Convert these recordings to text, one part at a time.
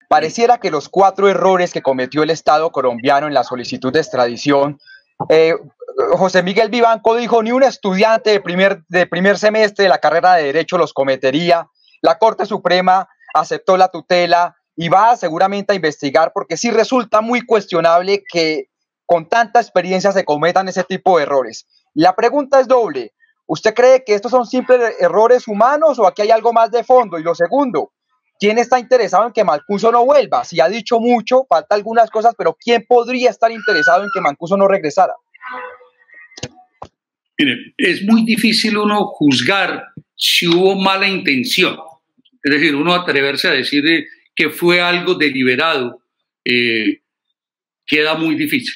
Pareciera que los 4 errores que cometió el Estado colombiano en la solicitud de extradición, José Miguel Vivanco dijo, ni un estudiante de primer semestre de la carrera de Derecho los cometería. La Corte Suprema aceptó la tutela y va seguramente a investigar, porque sí resulta muy cuestionable que con tanta experiencia se cometan ese tipo de errores. La pregunta es doble. ¿Usted cree que estos son simples errores humanos o aquí hay algo más de fondo? Y lo segundo, ¿quién está interesado en que Mancuso no vuelva? Si ha dicho mucho, falta algunas cosas, pero ¿quién podría estar interesado en que Mancuso no regresara? Mire, es muy difícil uno juzgar si hubo mala intención. Es decir, uno atreverse a decir que fue algo deliberado queda muy difícil.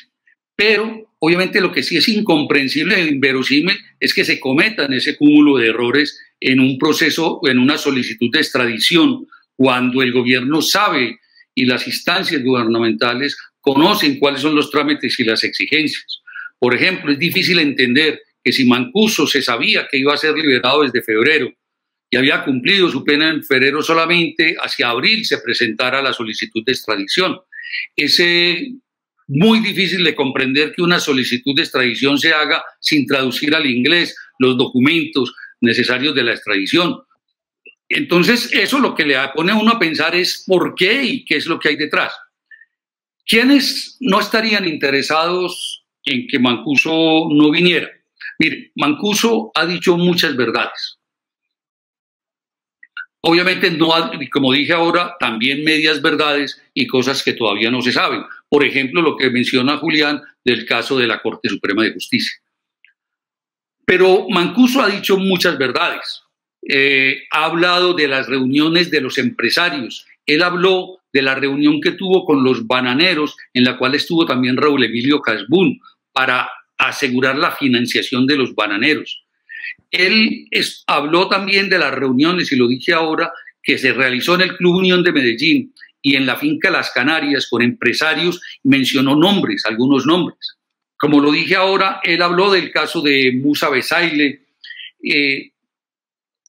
Pero obviamente lo que sí es incomprensible e inverosímil es que se cometan ese cúmulo de errores en un proceso, en una solicitud de extradición, cuando el gobierno sabe y las instancias gubernamentales conocen cuáles son los trámites y las exigencias. Por ejemplo, es difícil entender que si Mancuso se sabía que iba a ser liberado desde febrero y había cumplido su pena en febrero, solamente hacia abril se presentara la solicitud de extradición. Es muy difícil de comprender que una solicitud de extradición se haga sin traducir al inglés los documentos necesarios de la extradición. Entonces, eso lo que le pone a uno a pensar es por qué y qué es lo que hay detrás. ¿Quiénes no estarían interesados en que Mancuso no viniera? Mire, Mancuso ha dicho muchas verdades. Obviamente, no, como dije ahora, también medias verdades y cosas que todavía no se saben. Por ejemplo, lo que menciona Julián del caso de la Corte Suprema de Justicia. Pero Mancuso ha dicho muchas verdades. Ha hablado de las reuniones de los empresarios. Él habló de la reunión que tuvo con los bananeros, en la cual estuvo también Raúl Emilio Casbún, para asegurar la financiación de los bananeros. Él habló también de las reuniones, y lo dije ahora, que se realizó en el Club Unión de Medellín y en la finca Las Canarias con empresarios, mencionó nombres, algunos nombres. Como lo dije ahora, él habló del caso de Musa Besaile,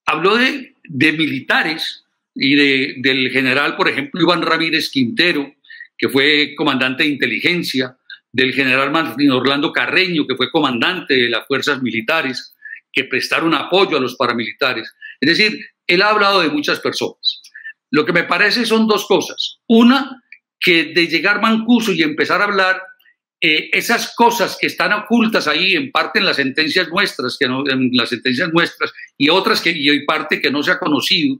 habló de militares y del general, por ejemplo, Iván Ramírez Quintero, que fue comandante de inteligencia, del general Martín Orlando Carreño, que fue comandante de las fuerzas militares, que prestaron apoyo a los paramilitares. Es decir, él ha hablado de muchas personas. Lo que me parece son dos cosas. Una, que de llegar Mancuso y empezar a hablar, esas cosas que están ocultas ahí, en parte en las sentencias nuestras, y otras y parte que no se ha conocido,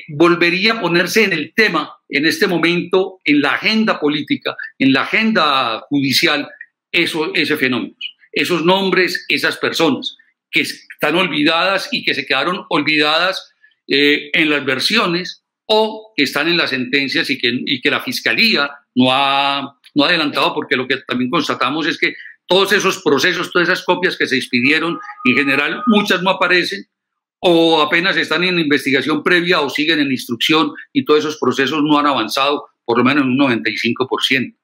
volvería a ponerse en el tema, en este momento, en la agenda política, en la agenda judicial, ese fenómeno. Esos nombres, esas personas que están olvidadas y que se quedaron olvidadas en las versiones o que están en las sentencias y que la Fiscalía no ha adelantado, porque lo que también constatamos es que todos esos procesos, todas esas copias que se expidieron, en general muchas no aparecen o apenas están en investigación previa o siguen en instrucción y todos esos procesos no han avanzado por lo menos en un 95%.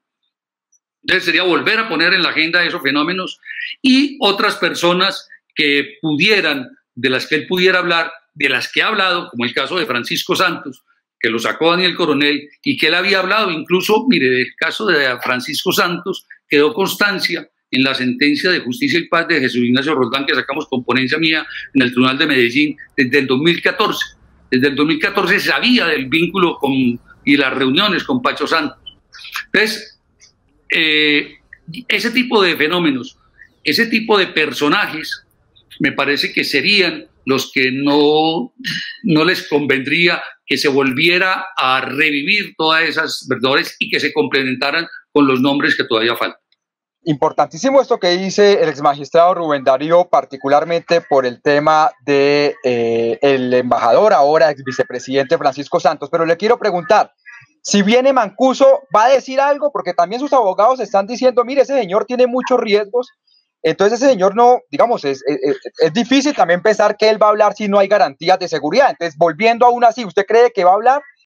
Entonces sería volver a poner en la agenda esos fenómenos y otras personas que pudieran, de las que él pudiera hablar, de las que ha hablado, como el caso de Francisco Santos, que lo sacó Daniel Coronel y que él había hablado, incluso, mire, del caso de Francisco Santos, quedó constancia en la sentencia de Justicia y Paz de Jesús Ignacio Roldán, que sacamos con ponencia mía en el Tribunal de Medellín desde el 2014. Desde el 2014 se sabía del vínculo y las reuniones con Pacho Santos. Entonces, ese tipo de fenómenos, ese tipo de personajes, me parece que serían los que no les convendría que se volviera a revivir todas esas verdades y que se complementaran con los nombres que todavía faltan. Importantísimo esto que dice el exmagistrado Rubén Darío, particularmente por el tema de el embajador, ahora ex vicepresidente Francisco Santos, pero le quiero preguntar, si viene Mancuso, ¿va a decir algo? Porque también sus abogados están diciendo, mire, ese señor tiene muchos riesgos, entonces ese señor no, digamos, es difícil también pensar que él va a hablar si no hay garantías de seguridad. Entonces, volviendo aún así, ¿usted cree que va a hablar?